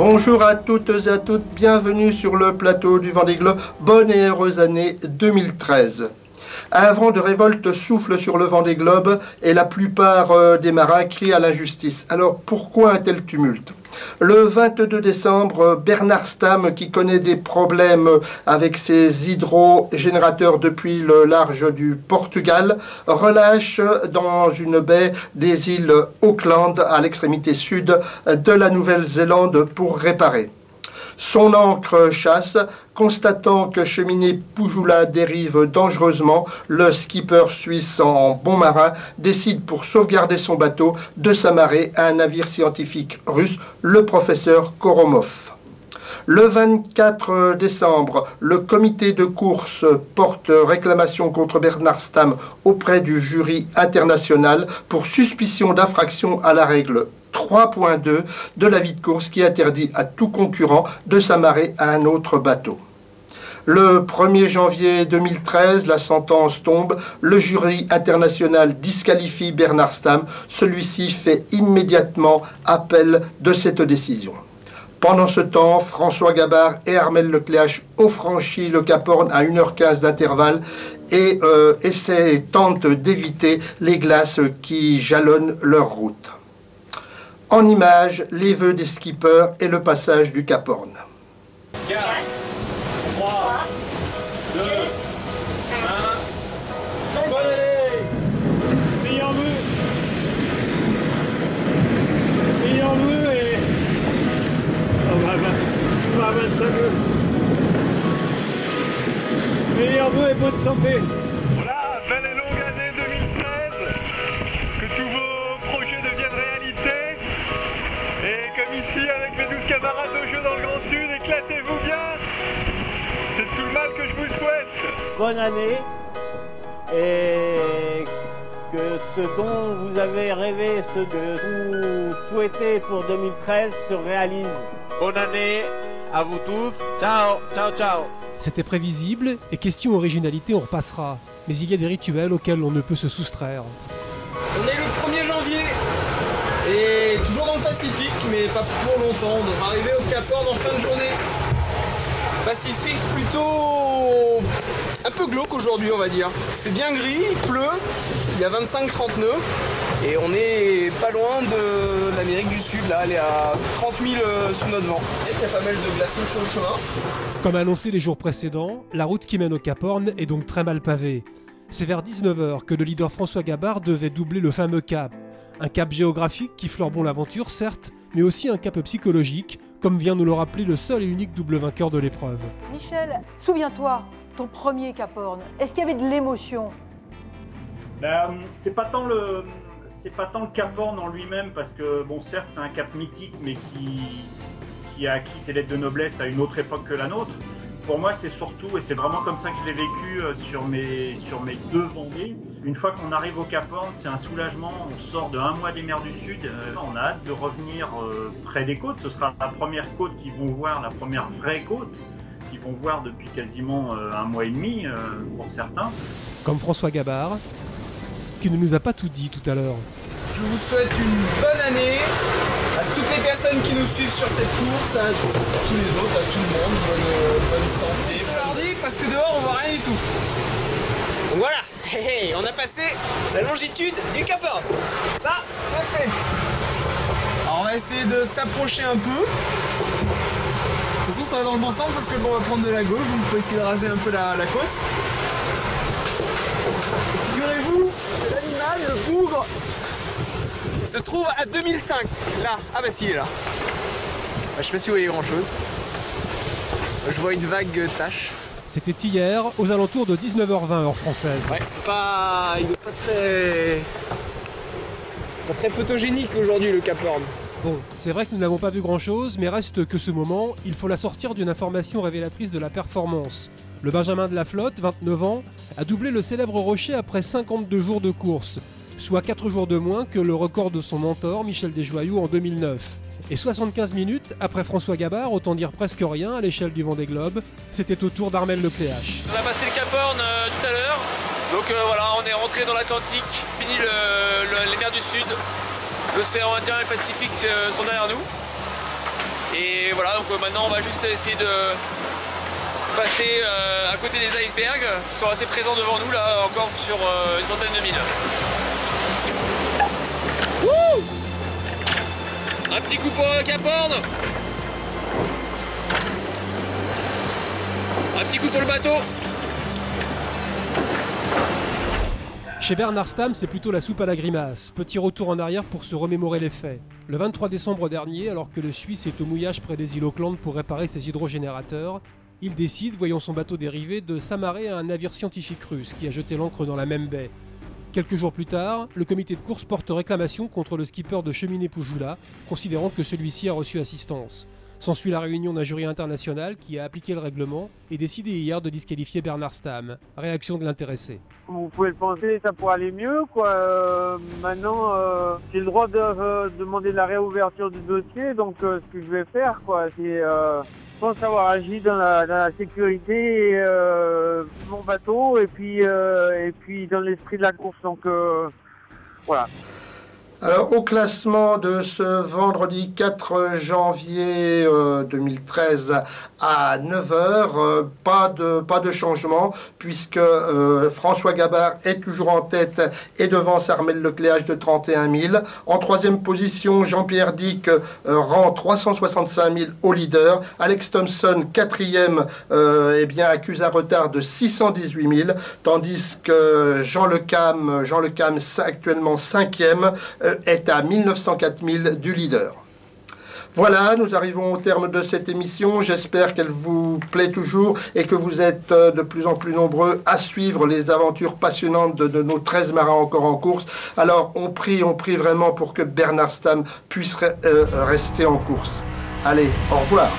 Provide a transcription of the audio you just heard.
Bonjour à toutes et à toutes, bienvenue sur le plateau du Vendée Globe. Bonne et heureuse année 2013. Un vent de révolte souffle sur le Vendée Globe et la plupart des marins crient à l'injustice. Alors pourquoi un tel tumulte ? Le 22 décembre, Bernard Stamm, qui connaît des problèmes avec ses hydrogénérateurs depuis le large du Portugal, relâche dans une baie des îles Auckland, à l'extrémité sud de la Nouvelle-Zélande, pour réparer. Son ancre chasse, constatant que cheminée Poujoula dérive dangereusement, le skipper suisse en bon marin décide pour sauvegarder son bateau de s'amarrer à un navire scientifique russe, le professeur Koromov. Le 24 décembre, le comité de course porte réclamation contre Bernard Stamm auprès du jury international pour suspicion d'infraction à la règle 3.2 de la vie de course qui interdit à tout concurrent de s'amarrer à un autre bateau. Le 1er janvier 2013, la sentence tombe, le jury international disqualifie Bernard Stamm, celui-ci fait immédiatement appel de cette décision. Pendant ce temps, François Gabard et Armel Lecléache ont franchi le Cap Horn à 1h15 d'intervalle et tentent d'éviter les glaces qui jalonnent leur route. En images, les vœux des skippers et le passage du Cap Horn. 4, 3, 2, 1. Bonne année! Meilleur vœu! Meilleur vœu et... On va 25 vœux. Meilleur vœu et bonne santé! Voilà, belle et longue année 2013, que tous vos projets deviennent réalité. Et comme ici, avec mes 12 camarades au jeu dans le Grand Sud, éclatez-vous bien. C'est tout le mal que je vous souhaite. Bonne année et que ce dont vous avez rêvé, ce que vous souhaitez pour 2013 se réalise. Bonne année à vous tous. Ciao, ciao, ciao. C'était prévisible et question originalité, on repassera. Mais il y a des rituels auxquels on ne peut se soustraire. On est le 1er janvier et toujours dans le Pacifique, mais pas pour longtemps. On devra arriver au Cap Horn en fin de journée. Pacifique plutôt un peu glauque aujourd'hui, on va dire. C'est bien gris, il pleut, il y a 25-30 nœuds et on est pas loin de l'Amérique du Sud. Là, elle est à 30 000 sous notre vent. Il y a pas mal de glaçons sur le chemin. Comme annoncé les jours précédents, la route qui mène au Cap Horn est donc très mal pavée. C'est vers 19 h que le leader François Gabard devait doubler le fameux cap. Un cap géographique qui fleure bon l'aventure, certes, mais aussi un cap psychologique, comme vient nous le rappeler le seul et unique double vainqueur de l'épreuve. Michel, souviens-toi, ton premier Cap Horn, est-ce qu'il y avait de l'émotion ? C'est pas tant le Cap Horn en lui-même, parce que, bon, certes, c'est un cap mythique, mais qui a acquis ses lettres de noblesse à une autre époque que la nôtre. Pour moi, c'est surtout, et c'est vraiment comme ça que je l'ai vécu sur mes deux Vendées. Une fois qu'on arrive au Cap Horn, c'est un soulagement. On sort de un mois des mers du Sud. On a hâte de revenir près des côtes. Ce sera la première côte qu'ils vont voir, la première vraie côte qu'ils vont voir depuis quasiment un mois et demi pour certains. Comme François Gabard, qui ne nous a pas tout dit tout à l'heure. Je vous souhaite une bonne année à toutes les personnes qui nous suivent sur cette course, à tous les autres, à tout le monde, bonne santé. Mardi, parce que dehors on voit rien du tout. Donc voilà, on a passé la longitude du Cap Horn. Ça, c'est fait. Alors on va essayer de s'approcher un peu. De toute façon ça va dans le bon sens parce que bon, on va prendre de la gauche, donc il faut essayer de raser un peu la côte. Figurez-vous que l'animal, le bougre, se trouve à 2005, là. Ah bah si, il est là. Je sais pas si vous voyez grand chose. Je vois une vague tache. C'était hier, aux alentours de 19h20 heure française. Ouais, c'est pas... il est pas très photogénique aujourd'hui le Cap Horn. Bon, c'est vrai que nous n'avons pas vu grand chose, mais reste que ce moment, il faut la sortir d'une information révélatrice de la performance. Le Benjamin de la Flotte, 29 ans, a doublé le célèbre rocher après 52 jours de course, soit 4 jours de moins que le record de son mentor, Michel Desjoyaux, en 2009. Et 75 minutes après François Gabard, autant dire presque rien à l'échelle du Vendée Globe, c'était au tour d'Armel Lecléache. On a passé le Cap Horn tout à l'heure, donc voilà, on est rentré dans l'Atlantique, fini les mers du Sud, l'océan Indien et le Pacifique sont derrière nous. Et voilà, donc maintenant on va juste essayer de passer à côté des icebergs qui sont assez présents devant nous là, encore sur une centaine de milles. Wouh! Un petit coup pour Cap Horn. Un petit coup pour le bateau. Chez Bernard Stamm, c'est plutôt la soupe à la grimace. Petit retour en arrière pour se remémorer les faits. Le 23 décembre dernier, alors que le Suisse est au mouillage près des îles Auckland pour réparer ses hydrogénérateurs, il décide, voyant son bateau dériver, de s'amarrer à un navire scientifique russe qui a jeté l'ancre dans la même baie. Quelques jours plus tard, le comité de course porte réclamation contre le skipper de Cheminée Poujoula, considérant que celui-ci a reçu assistance. S'ensuit la réunion d'un jury international qui a appliqué le règlement et décidé hier de disqualifier Bernard Stamm. Réaction de l'intéressé. Vous pouvez le penser, ça pourrait aller mieux, quoi. Maintenant, j'ai le droit de demander la réouverture du dossier, donc ce que je vais faire, quoi, c'est je pense avoir agi dans la sécurité mon bateau et puis dans l'esprit de la course, donc voilà. Alors, au classement de ce vendredi 4 janvier 2013 à 9h, pas de changement, puisque François Gabard est toujours en tête et devant Sarmel Lecléage de 31 000. En troisième position, Jean-Pierre Dick rend 365 000 au leader. Alex Thompson, quatrième, accuse un retard de 618 000, tandis que Jean Le Cam, actuellement cinquième, est à 1904 000 du leader. Voilà, nous arrivons au terme de cette émission. J'espère qu'elle vous plaît toujours et que vous êtes de plus en plus nombreux à suivre les aventures passionnantes de nos 13 marins encore en course. Alors, on prie vraiment pour que Bernard Stamm puisse rester en course. Allez, au revoir.